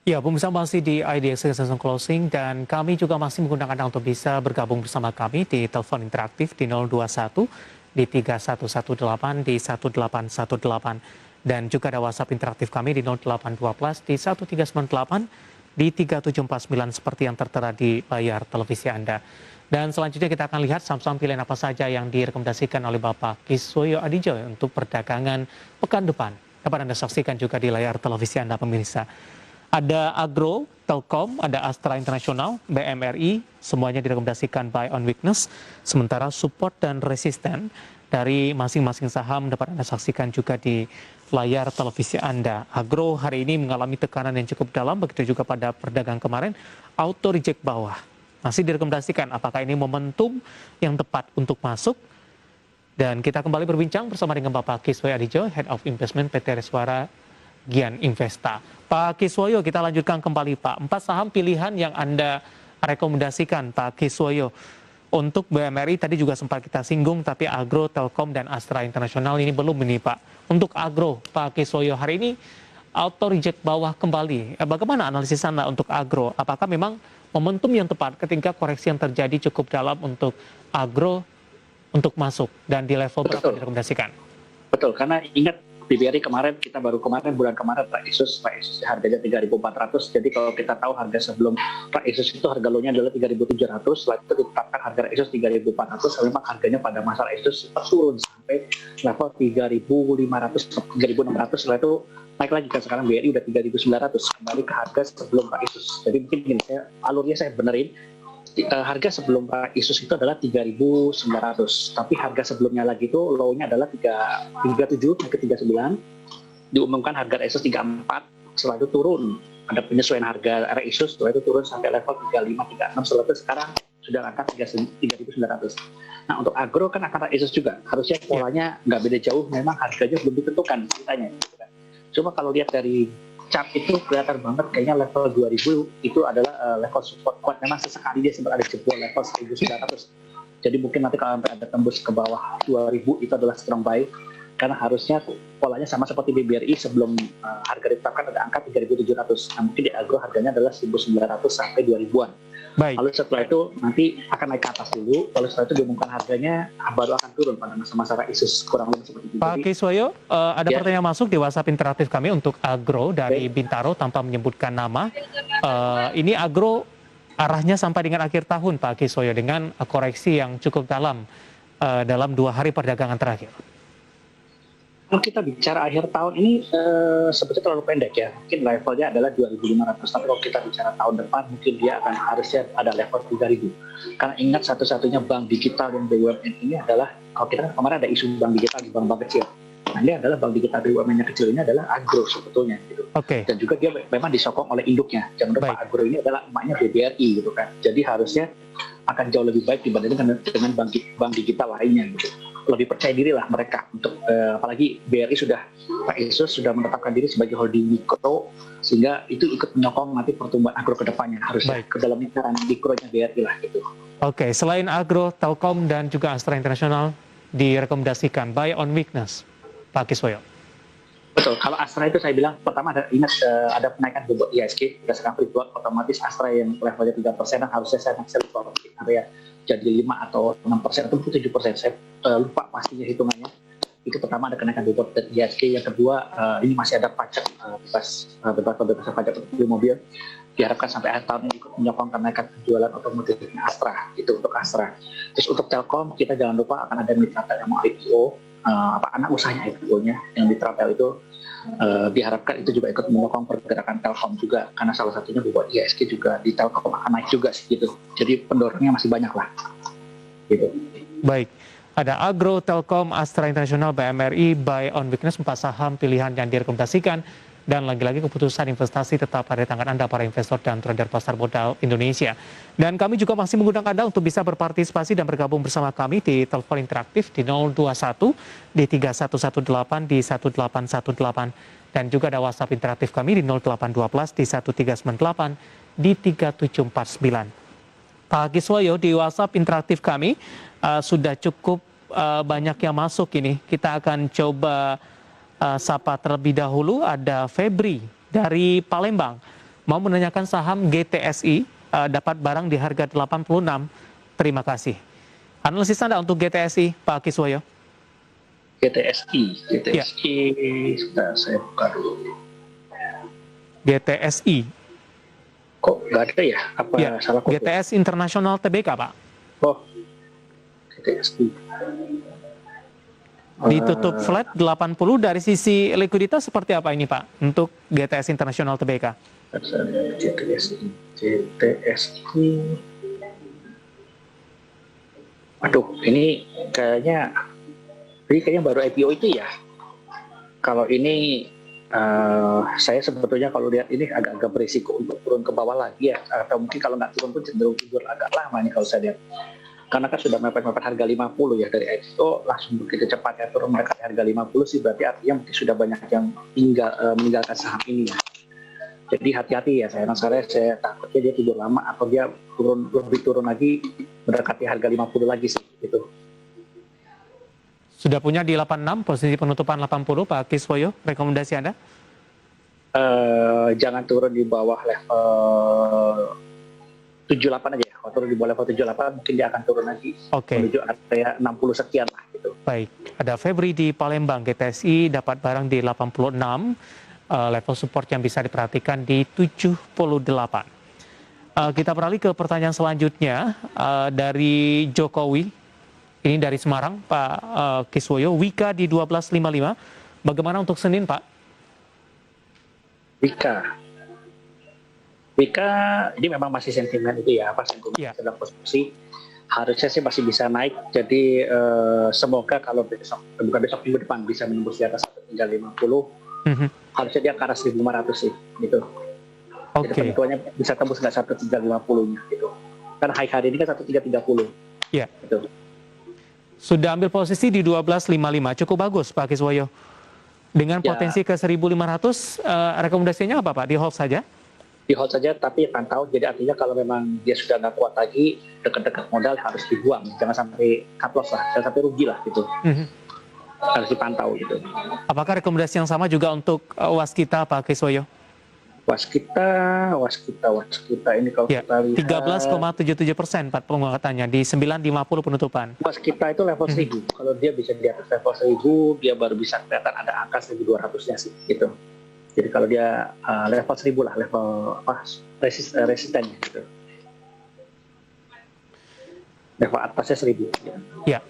Ya, pemirsa masih di IDX Season Closing dan kami juga masih menggunakan Anda untuk bisa bergabung bersama kami di telepon interaktif di 021 di 3118 di 1818 dan juga ada WhatsApp interaktif kami di 0812 di 1398 di 3749 seperti yang tertera di layar televisi Anda. Dan selanjutnya kita akan lihat saham-saham pilihan apa saja yang direkomendasikan oleh Bapak Kiswoyo Adijo untuk perdagangan pekan depan. Dapat Anda saksikan juga di layar televisi Anda pemirsa. Ada Agro, Telkom, ada Astra International, BMRI, semuanya direkomendasikan buy on weakness. Sementara support dan resisten dari masing-masing saham dapat Anda saksikan juga di layar televisi Anda. Agro hari ini mengalami tekanan yang cukup dalam, begitu juga pada perdagangan kemarin, auto reject bawah. Masih direkomendasikan apakah ini momentum yang tepat untuk masuk. Dan kita kembali berbincang bersama dengan Bapak Kiswoyo Adijo, Head of Investment PT Reswara Gian Investa. Pak Kiswoyo, kita lanjutkan kembali Pak. 4 saham pilihan yang Anda rekomendasikan Pak Kiswoyo. Untuk BMRI tadi juga sempat kita singgung, tapi Agro, Telkom, dan Astra International ini belum ini Pak. Untuk Agro, Pak Kiswoyo, hari ini auto reject bawah kembali. Bagaimana analisis Anda untuk Agro? Apakah memang momentum yang tepat ketika koreksi yang terjadi cukup dalam untuk Agro untuk masuk? Dan di level berapa direkomendasikan? Betul, karena ingat BBRI kemarin, bulan kemarin Pak Isus harganya 3.400. Jadi kalau kita tahu harga sebelum Pak Isus itu harga low-nya adalah 3.700, setelah itu ditetapkan harga Isus 3.400, memang harganya pada masa Isus turun sampai level 3.500, 3.600, setelah itu naik lagi kan sekarang BRI udah 3.900, kembali ke harga sebelum Pak Isus. Jadi mungkin gini, alurnya saya benerin. Harga sebelum Pak Isus itu adalah 3.900, tapi harga sebelumnya lagi itu low-nya adalah 37 ke 39, diumumkan harga Isus 34, setelah itu turun, ada penyesuaian harga Isus, setelah itu turun sampai level 35, 36, setelah itu sekarang sudah angka 3.900. Nah untuk Agro kan akan Isus juga, harusnya polanya nggak beda jauh, memang harganya belum ditentukan ceritanya. Cuma kalau lihat dari chart itu kelihatan banget kayaknya level 2000 itu adalah level support kuat. Memang sesekali dia sempat ada jebol level 1900. Jadi mungkin nanti kalau sampai ada tembus ke bawah 2000 itu adalah strong buy. Karena harusnya polanya sama seperti BBRI sebelum harga ditetapkan ada angka 3.700. Nah mungkin di Agro harganya adalah 1.900 sampai 2000-an. Baik. Lalu setelah itu nanti akan naik ke atas dulu, lalu setelah itu diumumkan harganya baru akan turun pada masa-masa Isus, kurang lebih seperti itu. Pak Kiswoyo, ada pertanyaan masuk di WhatsApp interaktif kami untuk Agro dari Bintaro tanpa menyebutkan nama. Ini Agro arahnya sampai dengan akhir tahun Pak Kiswoyo dengan koreksi yang cukup dalam 2 hari perdagangan terakhir. Kalau kita bicara akhir tahun ini sebetulnya terlalu pendek ya, mungkin levelnya adalah 2.500, tapi kalau kita bicara tahun depan mungkin dia akan harusnya ada level 3.000. Karena ingat satu-satunya bank digital yang BUMN ini adalah, kalau kita kemarin ada isu bank digital di bank-bank kecil, nah ini adalah bank digital BUMN-nya kecil ini adalah Agro sebetulnya gitu. Dan juga dia memang disokong oleh induknya, jangan lupa Agro ini adalah emaknya BBRI gitu kan, jadi harusnya akan jauh lebih baik dibandingkan dengan bank digital lainnya gitu. Lebih percaya diri lah mereka untuk apalagi BRI Pak Isus sudah menetapkan diri sebagai holding mikro, sehingga itu ikut menyokong nanti pertumbuhan Agro ke depannya, harusnya ke dalam lingkaran mikronya BRI lah gitu. Oke, selain Agro, Telkom dan juga Astra International direkomendasikan buy on weakness, Pak Kiswoyo. Betul, kalau Astra itu saya bilang pertama ada penaikan bobot IHSG berdasarkan free float, otomatis Astra yang levelnya 3% harusnya saya naik sell area jadi 5 atau 6% atau 7%, saya lupa pastinya hitungannya. Itu pertama ada kenaikan bobot dan IHSG, yang kedua ini masih ada pajak bebas pajak untuk mobil, diharapkan sampai akhir tahun ikut menyokong kenaikan penjualan otomotifnya Astra, itu untuk Astra. Terus untuk Telkom kita jangan lupa akan ada mitra yang mau IPO, anak usahanya IPO-nya yang di Travel itu diharapkan itu juga ikut menyokong pergerakan Telkom juga, karena salah satunya bobot IHSG juga di Telkom akan naik juga sih gitu. Jadi pendorongnya masih banyak lah. Gitu. Baik. Ada Agro, Telkom, Astra International, BMRI, buy on weakness, 4 saham pilihan yang direkomendasikan. Dan lagi-lagi keputusan investasi tetap pada tangan Anda para investor dan trader pasar modal Indonesia. Dan kami juga masih mengundang Anda untuk bisa berpartisipasi dan bergabung bersama kami di telepon interaktif di 021 di 3118 di 1818 dan juga ada WhatsApp interaktif kami di 0812 di 1398 di 3749. Pak Kiswoyo, di WhatsApp interaktif kami sudah cukup banyak yang masuk ini. Kita akan coba sapa terlebih dahulu. Ada Febri dari Palembang. mau menanyakan saham GTSI dapat barang di harga 86. Terima kasih. Analisis Anda untuk GTSI, Pak Kiswoyo. GTSI, sudah saya buka dulu. GTSI. Kok nggak ada ya? Apa Ya, salah kode? GTS International TBK, Pak. Oh, GTSI. Ditutup flat 80. Dari sisi likuiditas seperti apa ini, Pak, untuk GTS International TBK? GTSI. Aduh, ini kayaknya baru IPO itu ya. Kalau ini saya sebetulnya kalau lihat ini agak-agak berisiko untuk turun ke bawah lagi ya. Atau mungkin kalau nggak turun pun cenderung tidur agak lama nih kalau saya lihat. Karena kan sudah mepet-mepet harga 50 ya dari IPO langsung begitu cepat ya turun mendekati harga 50 sih berarti artinya mungkin sudah banyak yang meninggalkan saham ini ya. Jadi hati-hati ya saya takutnya dia tidur lama atau dia lebih turun lagi mendekati harga 50 lagi sih gitu. Sudah punya di 86, posisi penutupan 80, Pak Kiswoyo, rekomendasi Anda? Jangan turun di bawah level 78 aja ya. Kalau turun di bawah level 78 mungkin dia akan turun lagi. Oke. Menuju area 60 sekian lah gitu. Baik, ada Febri di Palembang, GTSI dapat barang di 86, level support yang bisa diperhatikan di 78. Kita beralih ke pertanyaan selanjutnya dari Jokowi, ini dari Semarang, Pak Kiswoyo. Wika di 12.55, bagaimana untuk Senin, Pak? Wika ini memang masih sentimen itu ya, sentimen sedang posisi harusnya sih masih bisa naik. Jadi semoga kalau bukan besok minggu depan bisa menembus di atas 1350, harusnya dia ke arah 1.500 sih gitu. Jadi penentuannya bisa tembus nggak 1.350 gitu. Karena high hari ini kan 1.330. Iya. Gitu. Sudah ambil posisi di 12.55, cukup bagus Pak Kiswoyo. Dengan potensi ke 1.500, rekomendasinya apa Pak? Di hold saja? Di hold saja, tapi pantau. Jadi artinya kalau memang dia sudah nggak kuat lagi, dekat-dekat modal harus dibuang. Jangan sampai cut loss lah, jangan sampai rugi lah gitu. Harus dipantau gitu. Apakah rekomendasi yang sama juga untuk waskita Pak Kiswoyo? Waskita ini kalau kita lihat 13,77% Pak penguatannya di 9.50 penutupan. Waskita itu level 1.000. Kalau dia bisa di atas level 1.000, dia baru bisa kelihatan ada angka 1.200-nya sih gitu. Jadi kalau dia level 1.000 lah, level resistennya gitu. Level atasnya 1.000. Ya.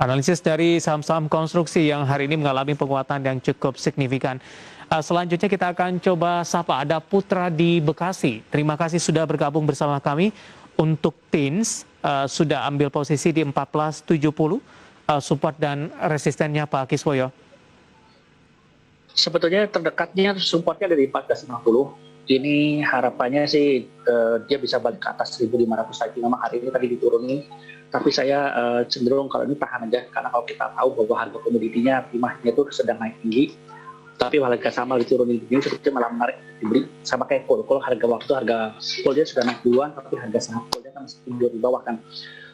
Analisis dari saham-saham konstruksi yang hari ini mengalami penguatan yang cukup signifikan. Selanjutnya kita akan coba sapa, ada Putra di Bekasi. Terima kasih sudah bergabung bersama kami. Untuk TINS, sudah ambil posisi di 14.70, support dan resistennya Pak Kiswoyo. Sebetulnya terdekatnya supportnya dari 1450. Ini harapannya sih dia bisa balik ke atas 1.500 lagi. Memang hari ini tadi diturunin, tapi saya cenderung kalau ini tahan aja karena kalau kita tahu bahwa harga komoditinya timahnya itu sedang naik tinggi, tapi harga sama diturunin begini sebetulnya malah menarik dibeli sama kayak coal. Harga coalnya sudah naik duluan, tapi harga saham coalnya kan masih tinggi di bawah kan.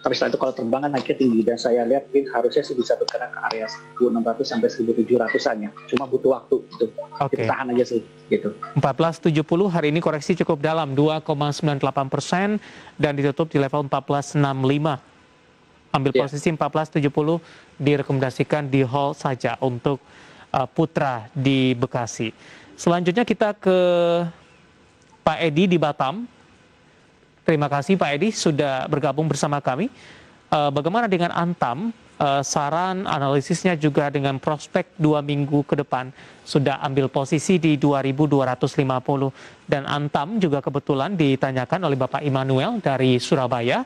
Tapi setelah itu kalau terbangan naiknya tinggi dan saya lihat harusnya sih bisa bergerak ke area 1.600 sampai 1.700-an ya. Cuma butuh waktu gitu. Kita tahan aja sih gitu. 14.70 hari ini koreksi cukup dalam 2,98% dan ditutup di level 14.65. Ambil posisi 14.70 direkomendasikan di hold saja untuk Putra di Bekasi. Selanjutnya kita ke Pak Edi di Batam. Terima kasih Pak Edi sudah bergabung bersama kami. Bagaimana dengan Antam? Saran analisisnya juga dengan prospek 2 minggu ke depan sudah ambil posisi di 2.250 dan Antam juga kebetulan ditanyakan oleh Bapak Immanuel dari Surabaya.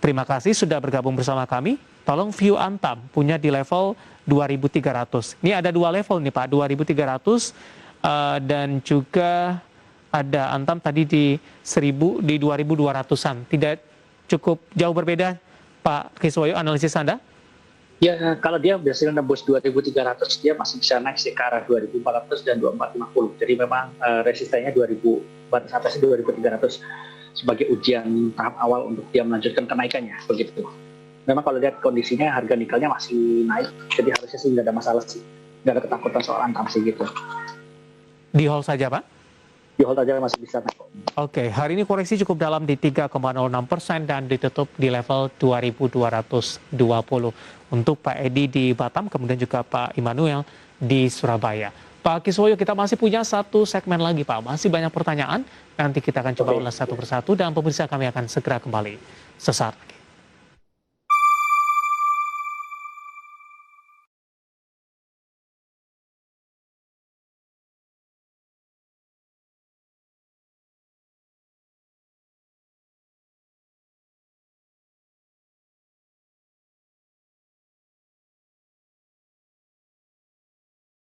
Terima kasih sudah bergabung bersama kami. Tolong view Antam punya di level 2.300. Ini ada 2 level nih Pak, 2.300 dan juga ada Antam tadi di 2.200-an. Tidak cukup jauh berbeda Pak Kiswoyo, analisis Anda? Ya, kalau dia berhasil nembus 2.300, dia masih bisa naik ke arah 2.400 dan 2.450. Jadi memang resistennya 2.000, batas atasnya 2.300 sebagai ujian tahap awal untuk dia melanjutkan kenaikannya, begitu. Memang kalau lihat kondisinya harga nikelnya masih naik, jadi harusnya sih nggak ada masalah sih. Nggak ada ketakutan soal Antam sih gitu. Di hold saja Pak? di hold aja masih bisa naik. Oke, hari ini koreksi cukup dalam di 3,06% dan ditutup di level 2220. Untuk Pak Edi di Batam, kemudian juga Pak Immanuel di Surabaya. Pak Kiswoyo, kita masih punya satu segmen lagi, Pak. Masih banyak pertanyaan. Nanti kita akan coba ulas satu persatu dan pemirsa kami akan segera kembali sesaat lagi.